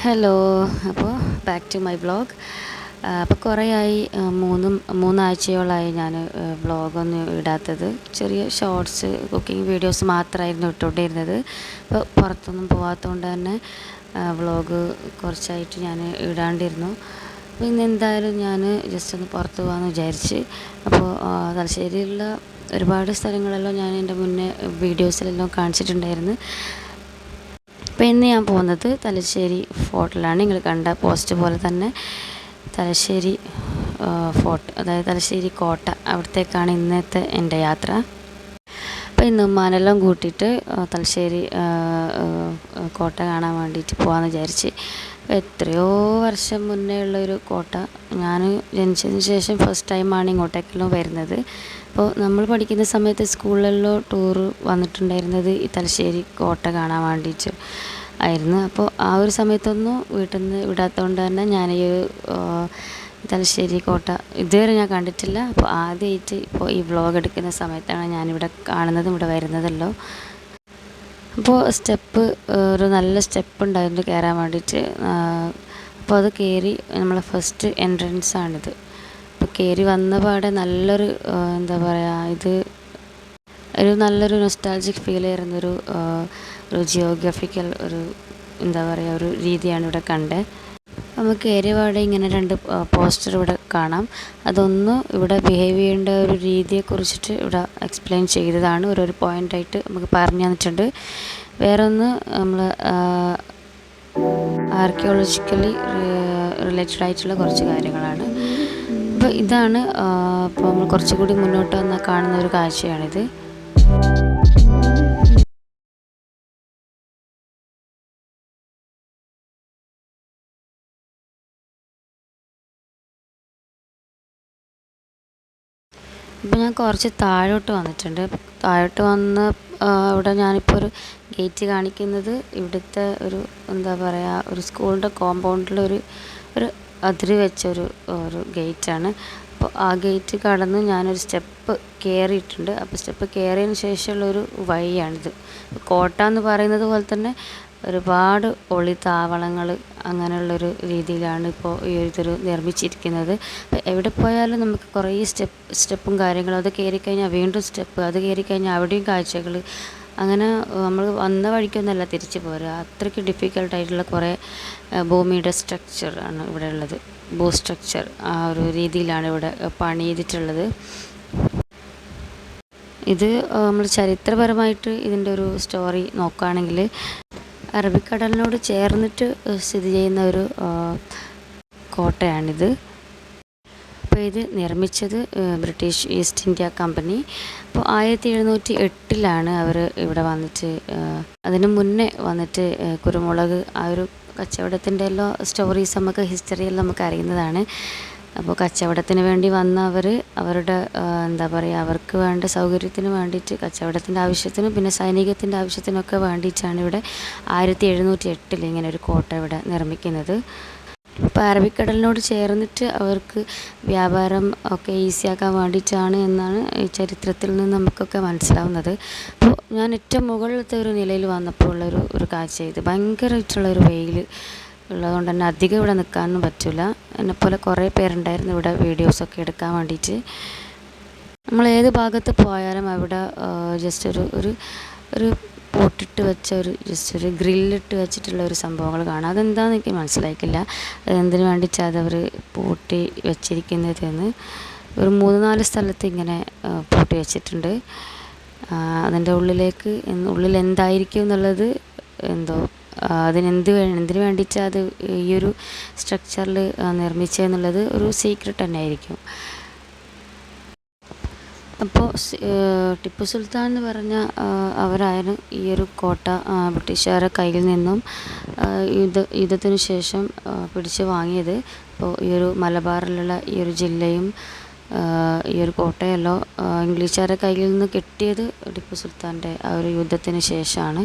Hello. അപ്പോൾ back to my vlog. അപ്പോൾ കുറേയായി മൂന്നാഴ്ചയോളമായി ഞാൻ വ്ളോഗൊന്നും ഇടാത്തത്. ചെറിയ ഷോർട്സ് കുക്കിംഗ് വീഡിയോസ് മാത്രമായിരുന്നു ഇട്ടുകൊണ്ടിരുന്നത്. അപ്പോൾ പുറത്തൊന്നും പോകാത്തതുകൊണ്ട് തന്നെ വ്ളോഗ് കുറച്ചായിട്ട് ഞാൻ ഇടാണ്ടിരുന്നു. അപ്പോൾ ഇന്ന് എന്തായാലും ഞാൻ ജസ്റ്റ് ഒന്ന് പുറത്ത് പോകാമെന്ന് വിചാരിച്ച്. അപ്പോൾ തലശ്ശേരിയിലുള്ള ഒരുപാട് സ്ഥലങ്ങളെല്ലാം ഞാൻ എൻ്റെ മുന്നേ വീഡിയോസിലെല്ലാം കാണിച്ചിട്ടുണ്ടായിരുന്നു. അപ്പോൾ ഇന്ന് ഞാൻ പോകുന്നത് തലശ്ശേരി ഫോർട്ടിലാണ്. നിങ്ങൾ കണ്ട പോസ്റ്റ് പോലെ തന്നെ തലശ്ശേരി ഫോർട്ട്, അതായത് തലശ്ശേരി കോട്ട, അവിടത്തേക്കാണ് ഇന്നത്തെ എൻ്റെ യാത്ര. അപ്പോൾ ഇന്ന് ഉമ്മാനെല്ലാം കൂട്ടിയിട്ട് തലശ്ശേരി കോട്ട കാണാൻ വേണ്ടിയിട്ട് പോകാമെന്ന് വിചാരിച്ച്. എത്രയോ വർഷം മുന്നേ ഉള്ളൊരു കോട്ട. ഞാൻ ജനിച്ചതിന് ശേഷം ഫസ്റ്റ് ടൈമാണ് ഇങ്ങോട്ടേക്കെല്ലാം വരുന്നത്. അപ്പോൾ നമ്മൾ പഠിക്കുന്ന സമയത്ത് സ്കൂളിലെല്ലാം ടൂറ് വന്നിട്ടുണ്ടായിരുന്നത് ഈ തലശ്ശേരി കോട്ട കാണാൻ വേണ്ടിയിട്ട് ആയിരുന്നു. അപ്പോൾ ആ ഒരു സമയത്തൊന്നും വീട്ടിൽ നിന്ന് വിടാത്തതുകൊണ്ട് തന്നെ ഞാൻ ഈ തലശ്ശേരി കോട്ട ഇതുവരെ ഞാൻ കണ്ടിട്ടില്ല. അപ്പോൾ ആദ്യമായിട്ട് ഇപ്പോൾ ഈ വ്ളോഗ് എടുക്കുന്ന സമയത്താണ് ഞാനിവിടെ കാണുന്നതും ഇവിടെ വരുന്നതല്ലോ. അപ്പോൾ ഒരു നല്ല സ്റ്റെപ്പ് ഉണ്ടായിരുന്നു കയറാൻ വേണ്ടിയിട്ട്. അപ്പോൾ അത് കയറി നമ്മളെ ഫസ്റ്റ് എൻട്രൻസ് ആണിത്. അപ്പോൾ കയറി വന്ന പാടെ നല്ലൊരു എന്താ പറയുക, നല്ലൊരു നൊസ്റ്റാൾജിക് ഫീൽ ചെയ്യുന്നൊരു ജിയോഗ്രഫിക്കൽ എന്താ പറയുക ഒരു രീതിയാണ് ഇവിടെ കണ്ടത്. നമുക്ക് കയറിയപാടെ ഇങ്ങനെ രണ്ട് പോസ്റ്റർ ഇവിടെ കാണാം. അതൊന്ന് ഇവിടെ ബിഹേവ് ചെയ്യേണ്ട ഒരു രീതിയെക്കുറിച്ചിട്ട് ഇവിടെ എക്സ്പ്ലെയിൻ ചെയ്തതാണ്. ഓരോരോ പോയിൻ്റായിട്ട് നമുക്ക് പറഞ്ഞു തന്നിട്ടുണ്ട്. വേറൊന്ന് നമ്മൾ ആർക്കിയോളജിക്കലി റിലേറ്റഡ് ആയിട്ടുള്ള കുറച്ച് കാര്യങ്ങളാണ്. അപ്പോൾ ഇതാണ് അപ്പോൾ നമ്മൾ കുറച്ചുകൂടി മുന്നോട്ട് വന്നാൽ കാണുന്ന ഒരു കാഴ്ചയാണിത്. ഇപ്പോൾ ഞാൻ കുറച്ച് താഴോട്ട് വന്നിട്ടുണ്ട്. താഴോട്ട് വന്ന് ഇവിടെ ഞാനിപ്പോൾ ഒരു ഗേറ്റ് കാണിക്കുന്നത് ഇവിടുത്തെ ഒരു എന്താ പറയുക, ഒരു സ്കൂളിൻ്റെ കോമ്പൗണ്ടിലൊരു അതിര് വെച്ചൊരു ഗേറ്റാണ്. അപ്പോൾ ആ ഗേറ്റ് കടന്ന് ഞാനൊരു സ്റ്റെപ്പ് കയറിയിട്ടുണ്ട്. അപ്പോൾ സ്റ്റെപ്പ് കയറിയതിന് ശേഷമുള്ളൊരു വഴിയാണിത്. കോട്ട എന്ന് പറയുന്നത് പോലെ തന്നെ ഒരുപാട് ഒളിത്താവളങ്ങൾ അങ്ങനെയുള്ളൊരു രീതിയിലാണ് ഇപ്പോൾ ഈ ഇതൊരു നിർമ്മിച്ചിരിക്കുന്നത്. എവിടെ പോയാലും നമുക്ക് കുറേ സ്റ്റെപ്പും കാര്യങ്ങളും, അത് കയറിക്കഴിഞ്ഞാൽ വീണ്ടും സ്റ്റെപ്പ്, അത് കയറിക്കഴിഞ്ഞാൽ അവിടെയും കാഴ്ചകൾ, അങ്ങനെ നമ്മൾ വന്ന വഴിക്കൊന്നല്ല തിരിച്ചു പോരുക. അത്രയ്ക്ക് ഡിഫിക്കൽട്ടായിട്ടുള്ള കുറേ ഭൂമിയുടെ സ്ട്രക്ചർ ആണ് ഇവിടെ ഉള്ളത്. സ്ട്രക്ചർ ആ ഒരു രീതിയിലാണ് ഇവിടെ പണിതിട്ടുള്ളത്. ഇത് നമ്മൾ ചരിത്രപരമായിട്ട് ഇതിൻ്റെ ഒരു സ്റ്റോറി നോക്കുകയാണെങ്കിൽ അറബിക്കടലിനോട് ചേർന്നിട്ട് സ്ഥിതി ചെയ്യുന്ന ഒരു കോട്ടയാണിത്. അപ്പോൾ ഇത് നിർമ്മിച്ചത് ബ്രിട്ടീഷ് ഈസ്റ്റ് ഇന്ത്യ കമ്പനി. അപ്പോൾ 1708 അവർ ഇവിടെ വന്നിട്ട്, അതിന് മുന്നേ വന്നിട്ട് കുരുമുളക് ആ ഒരു കച്ചവടത്തിൻ്റെ എല്ലാ സ്റ്റോറീസ് നമുക്ക് ഹിസ്റ്ററിയെല്ലാം നമുക്ക് അറിയുന്നതാണ്. അപ്പോൾ കച്ചവടത്തിന് വേണ്ടി വന്ന അവരുടെ എന്താ പറയുക, അവർക്ക് വേണ്ട സൗകര്യത്തിന് വേണ്ടിയിട്ട്, കച്ചവടത്തിൻ്റെ ആവശ്യത്തിനും പിന്നെ സൈനികത്തിൻ്റെ ആവശ്യത്തിനൊക്കെ വേണ്ടിയിട്ടാണ് ഇവിടെ 1708 ഇങ്ങനെ ഒരു കോട്ട ഇവിടെ നിർമ്മിക്കുന്നത്. അപ്പോൾ അറബിക്കടലിനോട് ചേർന്നിട്ട് അവർക്ക് വ്യാപാരം ഒക്കെ ഈസിയാക്കാൻ വേണ്ടിയിട്ടാണ് എന്നാണ് ഈ ചരിത്രത്തിൽ നിന്ന് നമുക്കൊക്കെ മനസ്സിലാവുന്നത്. അപ്പോൾ ഞാൻ ഏറ്റവും മുകളിലത്തെ ഒരു നിലയിൽ വന്നപ്പോൾ ഉള്ളൊരു കാഴ്ച ഇത്. ഭയങ്കരമായിട്ടുള്ളൊരു വെയിൽ ഉള്ളതുകൊണ്ട് തന്നെ അധികം ഇവിടെ നിൽക്കാനൊന്നും പറ്റില്ല. എന്നെപ്പോലെ കുറേ പേരുണ്ടായിരുന്നു ഇവിടെ വീഡിയോസൊക്കെ എടുക്കാൻ വേണ്ടിയിട്ട്. നമ്മൾ ഏത് ഭാഗത്ത് പോയാലും അവിടെ ജസ്റ്റ് ഒരു പോട്ടിട്ട് വെച്ച ജസ്റ്റ് ഒരു ഗ്രില്ലിട്ട് വെച്ചിട്ടുള്ള ഒരു സംഭവങ്ങൾ കാണാം. അതെന്താണെന്ന് എനിക്ക് മനസ്സിലായിക്കില്ല. എന്തിനു വേണ്ടിയിട്ടാണ് അതവർ പൂട്ടി വെച്ചിരിക്കുന്നതെന്ന്. ഒരു 3-4 സ്ഥലത്ത് ഇങ്ങനെ പൂട്ടി വെച്ചിട്ടുണ്ട്. അതിൻ്റെ ഉള്ളിൽ എന്തായിരിക്കും എന്നുള്ളത് എന്തിനു വേണ്ടിയിട്ടാണ് അത് ഈ ഒരു സ്ട്രക്ചറിൽ നിർമ്മിച്ചതെന്നുള്ളത് ഒരു സീക്രട്ട് തന്നെ ആയിരിക്കും. അപ്പോൾ ടിപ്പു സുൽത്താൻ എന്ന് പറഞ്ഞ അവരായിരുന്നു ഈ ഒരു കോട്ട ബ്രിട്ടീഷുകാരുടെ കയ്യിൽ നിന്നും യുദ്ധത്തിന് ശേഷം പിടിച്ചു വാങ്ങിയത്. അപ്പോൾ ഈ ഒരു മലബാറിലുള്ള ഈ ഒരു ജില്ലയും ഈ ഒരു കോട്ടയല്ലോ ഇംഗ്ലീഷുകാരുടെ കയ്യിൽ നിന്ന് കിട്ടിയത് ടിപ്പു സുൽത്താൻ്റെ ആ ഒരു യുദ്ധത്തിന് ശേഷമാണ്.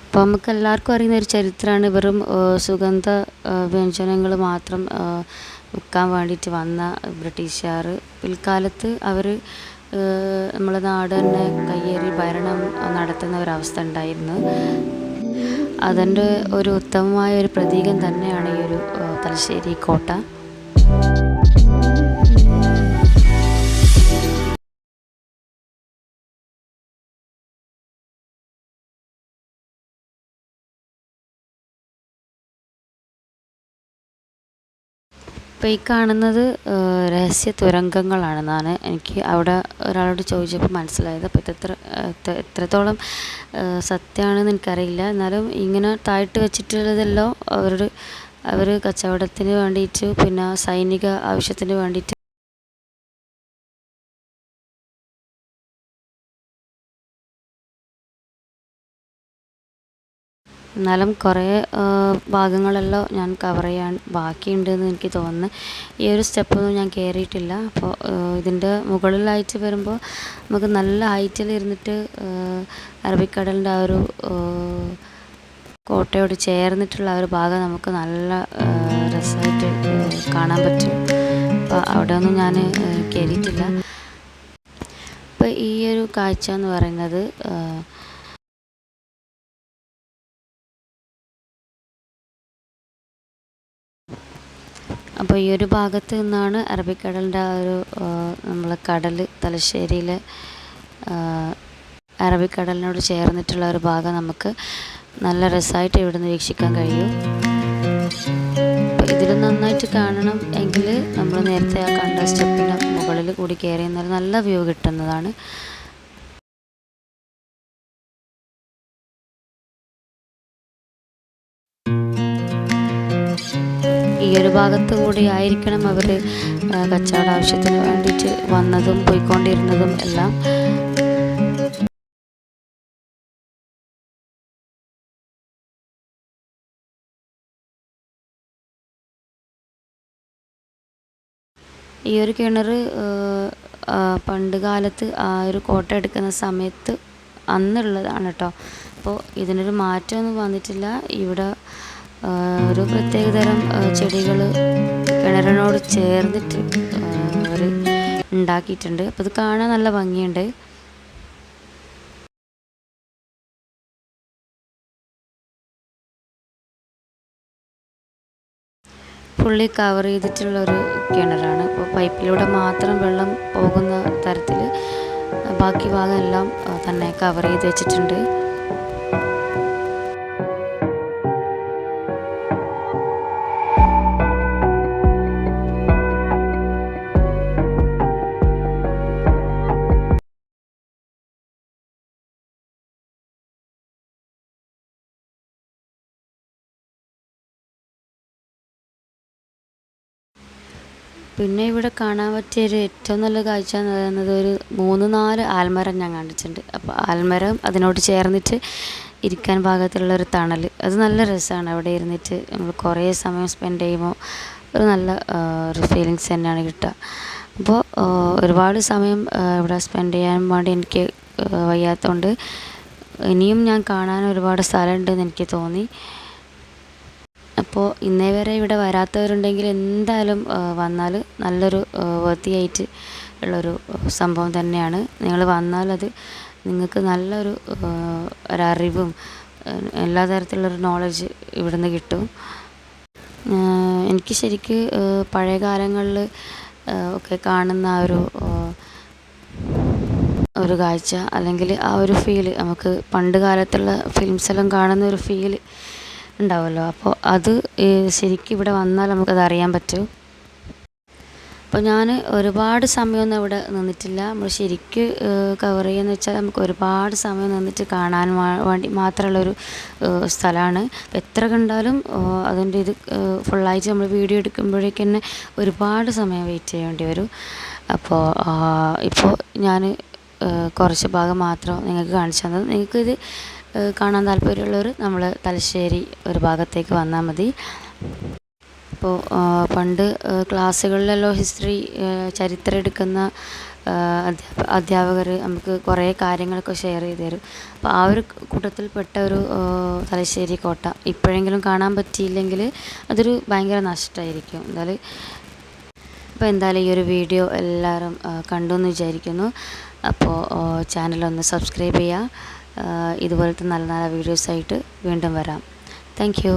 അപ്പോൾ നമുക്ക് എല്ലാവർക്കും അറിയുന്ന ഒരു ചരിത്രമാണ്. വെറും സുഗന്ധ വ്യഞ്ജനങ്ങൾ മാത്രം വിൽക്കാൻ വേണ്ടിയിട്ട് വന്ന ബ്രിട്ടീഷുകാർ പിൽക്കാലത്ത് അവർ നമ്മളെ നാട് തന്നെ കയ്യേറി ഭരണം നടത്തുന്ന ഒരവസ്ഥ ഉണ്ടായിരുന്നു. അതിൻ്റെ ഒരു ഉത്തമമായ ഒരു പ്രതീകം തന്നെയാണ് ഈ ഒരു തലശ്ശേരി കോട്ട. ഇപ്പോൾ ഈ കാണുന്നത് രഹസ്യ തുരങ്കങ്ങളാണെന്നാണ് എനിക്ക് അവിടെ ഒരാളോട് ചോദിച്ചപ്പോൾ മനസ്സിലായത്. അപ്പോൾ ഇത് എത്രത്തോളം സത്യമാണെന്ന് എനിക്കറിയില്ല. എന്നാലും ഇങ്ങനെ താഴ്ത്തി വെച്ചിട്ടുള്ളതെല്ലാം അവർ കച്ചവടത്തിന് വേണ്ടിയിട്ട്, പിന്നെ സൈനിക ആവശ്യത്തിന് വേണ്ടിയിട്ട് എന്നാലും കുറേ ഭാഗങ്ങളെല്ലാം ഞാൻ കവർ ചെയ്യാൻ ബാക്കിയുണ്ടെന്ന് എനിക്ക് തോന്നുന്നു. ഈ ഒരു സ്റ്റെപ്പൊന്നും ഞാൻ കയറിയിട്ടില്ല. അപ്പോൾ ഇതിൻ്റെ മുകളിലായിട്ട് വരുമ്പോൾ നമുക്ക് നല്ല ഹൈറ്റിൽ ഇരുന്നിട്ട് അറബിക്കടലിൻ്റെ ആ ഒരു കോട്ടയോട് ചേർന്നിട്ടുള്ള ആ ഒരു ഭാഗം നമുക്ക് നല്ല രസമായിട്ട് കാണാൻ പറ്റും. അപ്പോൾ അവിടെ ഒന്നും ഞാൻ കയറിയിട്ടില്ല. അപ്പോൾ ഈ ഒരു കാഴ്ച എന്ന് പറയുന്നത് അപ്പോൾ ഈ ഒരു ഭാഗത്ത് നിന്നാണ് അറബിക്കടലിൻ്റെ ആ ഒരു നമ്മളെ കടൽ, തലശ്ശേരിയിലെ അറബിക്കടലിനോട് ചേർന്നിട്ടുള്ള ഒരു ഭാഗം നമുക്ക് നല്ല രസമായിട്ട് ഇവിടുന്ന് വീക്ഷിക്കാൻ കഴിയും. അപ്പോൾ ഇതിൽ നന്നായിട്ട് കാണണം എങ്കിൽ നമ്മൾ നേരത്തെ ആ കണ്ട സ്റ്റെപ്പിൻ്റെ മുകളിൽ കൂടി കയറി എന്നാൽ നല്ല വ്യൂ കിട്ടുന്നതാണ്. ഈ ഒരു ഭാഗത്ത് കൂടി ആയിരിക്കണം അവർ കച്ചവട ആവശ്യത്തിന് വേണ്ടിയിട്ട് വന്നതും പോയിക്കൊണ്ടിരുന്നതും എല്ലാം. ഈ ഒരു കിണർ പണ്ട് കാലത്ത് ആ ഒരു കോട്ട എടുക്കുന്ന സമയത്ത് അന്നുള്ളതാണ് കേട്ടോ. അപ്പോൾ ഇതിനൊരു മാറ്റമൊന്നും വന്നിട്ടില്ല. ഇവിടെ ഒരു പ്രത്യേകതരം ചെടികൾ കിണറിനോട് ചേർന്നിട്ട് അവർ ഉണ്ടാക്കിയിട്ടുണ്ട്. അപ്പോൾ ഇത് കാണാൻ നല്ല ഭംഗിയുണ്ട്. ഫുള്ളി കവർ ചെയ്തിട്ടുള്ളൊരു കിണറാണ്. അപ്പോൾ പൈപ്പിലൂടെ മാത്രം വെള്ളം പോകുന്ന തരത്തിൽ ബാക്കി ഭാഗം എല്ലാം തന്നെ കവർ ചെയ്ത് വെച്ചിട്ടുണ്ട്. പിന്നെ ഇവിടെ കാണാൻ പറ്റിയൊരു ഏറ്റവും നല്ല കാഴ്ച എന്ന് പറയുന്നത് ഒരു 3-4 ആൽമരം ഞാൻ കണ്ടിട്ടുണ്ട്. അപ്പോൾ ആൽമരം അതിനോട് ചേർന്നിട്ട് ഇരിക്കാൻ പാകത്തിലുള്ളൊരു തണൽ, അത് നല്ല രസമാണ്. അവിടെ ഇരുന്നിട്ട് നമ്മൾ കുറേ സമയം സ്പെൻഡ് ചെയ്യുമ്പോൾ ഒരു നല്ല ഒരു ഫീലിങ്സ് തന്നെയാണ് കിട്ടുക. അപ്പോൾ ഒരുപാട് സമയം ഇവിടെ സ്പെൻഡ് ചെയ്യാൻ വേണ്ടി എനിക്ക് വയ്യാത്തതുകൊണ്ട് ഇനിയും ഞാൻ കാണാൻ ഒരുപാട് സ്ഥലമുണ്ടെന്ന് എനിക്ക് തോന്നി. അപ്പോൾ ഇന്നേ വരെ ഇവിടെ വരാത്തവരുണ്ടെങ്കിൽ എന്തായാലും വന്നാൽ നല്ലൊരു വൃത്തിയായിട്ട് ഉള്ളൊരു സംഭവം തന്നെയാണ്. നിങ്ങൾ വന്നാൽ അത് നിങ്ങൾക്ക് നല്ലൊരു ഒരറിവും എല്ലാ തരത്തിലുള്ളൊരു നോളജ് ഇവിടുന്ന് കിട്ടും. എനിക്ക് ശരിക്ക് പഴയ കാലങ്ങളിൽ ഒക്കെ കാണുന്ന ആ ഒരു കാഴ്ച, അല്ലെങ്കിൽ ആ ഒരു ഫീല്, നമുക്ക് പണ്ട് കാലത്തുള്ള ഫിലിംസെല്ലാം കാണുന്ന ഒരു ഫീല് ഉണ്ടാവുമല്ലോ. അപ്പോൾ അത് ശരിക്കും ഇവിടെ വന്നാൽ നമുക്കത് അറിയാൻ പറ്റും. അപ്പോൾ ഞാൻ ഒരുപാട് സമയമൊന്നും ഇവിടെ നിന്നിട്ടില്ല. നമ്മൾ ശരിക്ക് കവർ ചെയ്യുകയെന്ന് വെച്ചാൽ നമുക്ക് ഒരുപാട് സമയം നിന്നിട്ട് കാണാൻ വേണ്ടി മാത്രമുള്ളൊരു സ്ഥലമാണ്. എത്ര കണ്ടാലും അതിൻ്റെ ഇത് ഫുള്ളായിട്ട് നമ്മൾ വീഡിയോ എടുക്കുമ്പോഴേക്ക് തന്നെ ഒരുപാട് സമയം വെയിറ്റ് ചെയ്യേണ്ടി വരും. അപ്പോൾ ഇപ്പോൾ ഞാൻ കുറച്ച് ഭാഗം മാത്രം നിങ്ങൾക്ക് കാണിച്ചു തന്നത്. നിങ്ങൾക്കിത് കാണാൻ താല്പര്യമുള്ളവർ നമ്മൾ തലശ്ശേരി ഒരു ഭാഗത്തേക്ക് വന്നാൽ മതി. അപ്പോൾ പണ്ട് ക്ലാസ്സുകളിലെല്ലാം ഹിസ്റ്ററി, ചരിത്രം എടുക്കുന്ന അധ്യാപകർ നമുക്ക് കുറേ കാര്യങ്ങളൊക്കെ ഷെയർ ചെയ്ത് തരും. അപ്പോൾ ആ ഒരു കൂട്ടത്തിൽപ്പെട്ട ഒരു തലശ്ശേരി കോട്ട ഇപ്പോഴെങ്കിലും കാണാൻ പറ്റിയില്ലെങ്കിൽ അതൊരു ഭയങ്കര നഷ്ടമായിരിക്കും. എന്തായാലും ഈ ഒരു വീഡിയോ എല്ലാവരും കണ്ടു എന്ന് വിചാരിക്കുന്നു. അപ്പോൾ ചാനലൊന്ന് സബ്സ്ക്രൈബ് ചെയ്യുക, ഇതുപോലത്തെ നല്ല നല്ല വീഡിയോസായിട്ട് വീണ്ടും വരാം. Thank you.